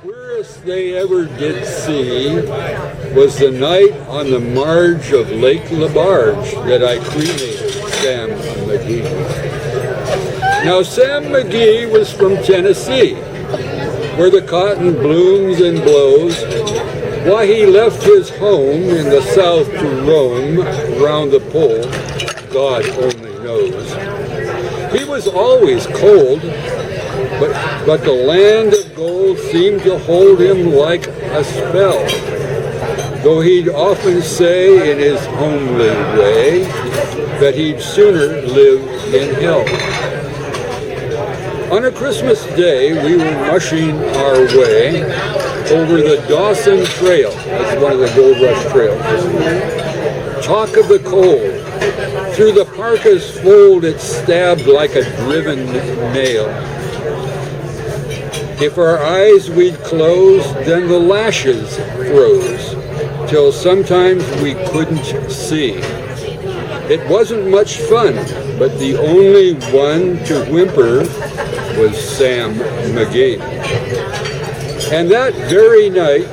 Queerest they ever did see was the night on the marge of Lake LaBarge that I cremated Sam McGee. Now, Sam McGee was from Tennessee, where the cotton blooms and blows. Why he left his home in the south to roam round the pole, God only knows. He was always cold, but the land of gold seemed to hold him like a spell, though he'd often say in his homely way that he'd sooner live in hell. On a Christmas day, we were mushing our way over the Dawson Trail. That's one of the Gold Rush trails. Talk of the cold. Through the parka's fold it stabbed like a driven nail. If our eyes we'd close, then the lashes froze, till sometimes we couldn't see. It wasn't much fun, but the only one to whimper was Sam McGee. And that very night,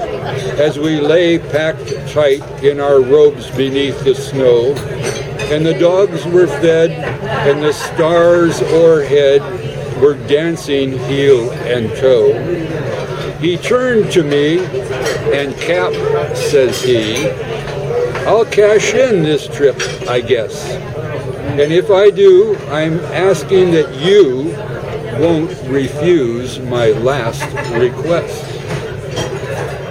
as we lay packed tight in our robes beneath the snow, and the dogs were fed, and the stars o'erhead were dancing heel and toe, he turned to me, and Cap, says he, I'll cash in this trip, I guess. And if I do, I'm asking that you won't refuse my last request.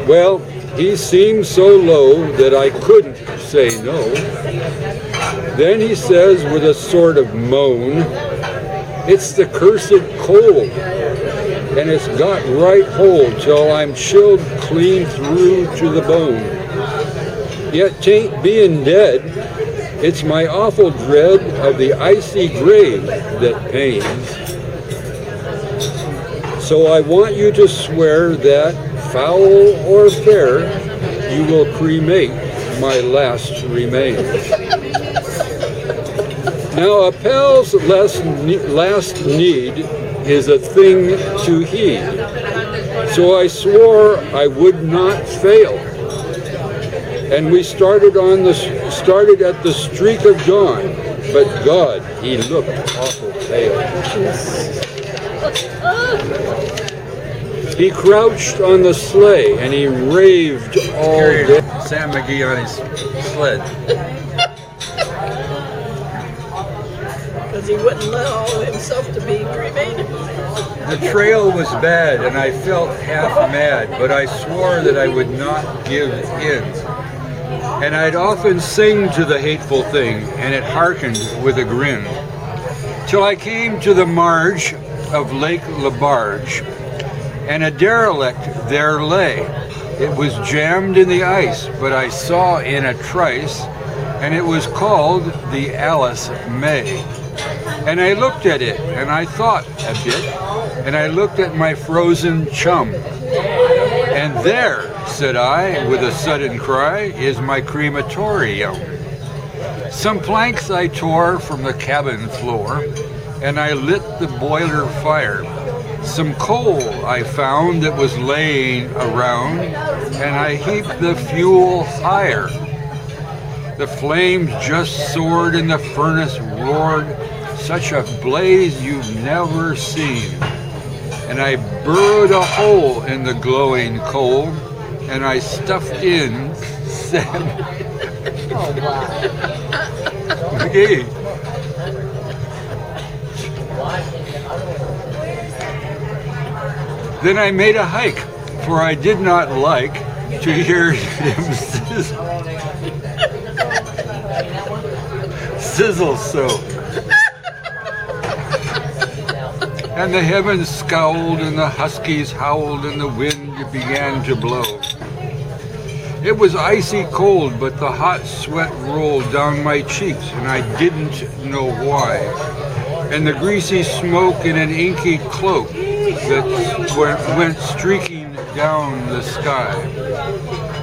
Well, he seemed so low that I couldn't say no. Then he says with a sort of moan, it's the cursed cold, and it's got right hold till I'm chilled clean through to the bone. Yet 'tain't being dead, it's my awful dread of the icy grave that pains. So I want you to swear that, foul or fair, you will cremate my last remains. Now a pal's last need is a thing to heed, so I swore I would not fail. And we started at the streak of dawn, but God, he looked awful pale. He crouched on the sleigh and he raved all day. Sam McGee on his sled. Because he wouldn't allow himself to be cremated. The trail was bad and I felt half mad, but I swore that I would not give in. And I'd often sing to the hateful thing, and it hearkened with a grin, till I came to the marge of Lake LaBarge, and a derelict there lay. It was jammed in the ice, but I saw in a trice, and it was called the Alice May. And I looked at it, and I thought a bit, and I looked at my frozen chum. And there, said I, with a sudden cry, is my crematorium. Some planks I tore from the cabin floor, and I lit the boiler fire. Some coal I found that was laying around, and I heaped the fuel higher. The flames just soared and the furnace roared, such a blaze you've never seen. And I burrowed a hole in the glowing coal, and I stuffed in Sam McGee. Then I made a hike, for I did not like to hear him sizzle so. And the heavens scowled, and the huskies howled, and the wind began to blow. It was icy cold, but the hot sweat rolled down my cheeks, and I didn't know why. And the greasy smoke in an inky cloak that went streaking down the sky.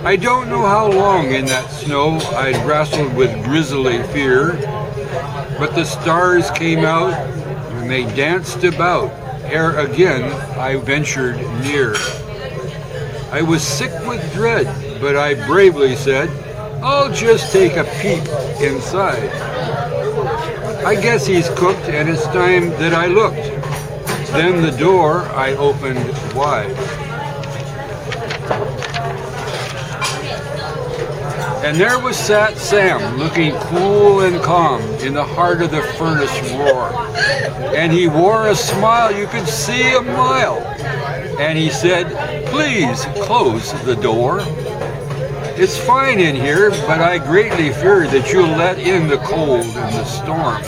I don't know how long in that snow I'd wrestled with grisly fear, but the stars came out and they danced about ere again I ventured near. I was sick with dread, but I bravely said, I'll just take a peep inside. I guess he's cooked and it's time that I looked. Then the door I opened wide. And there was sat Sam, looking cool and calm in the heart of the furnace roar. And he wore a smile you could see a mile. And he said, please close the door. It's fine in here, but I greatly fear that you'll let in the cold and the storm.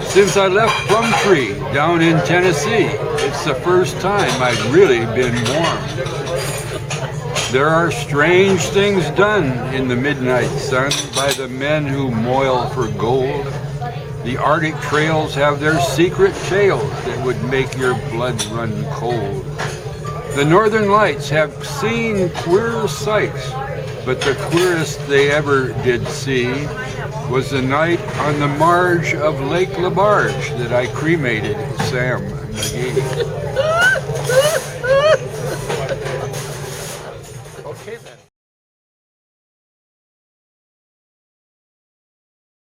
Since I left Plumtree down in Tennessee, it's the first time I've really been warm. There are strange things done in the midnight sun by the men who moil for gold. The Arctic trails have their secret tales that would make your blood run cold. The Northern Lights have seen queer sights, but the queerest they ever did see was the night on the marge of Lake LaBarge that I cremated Sam McGee.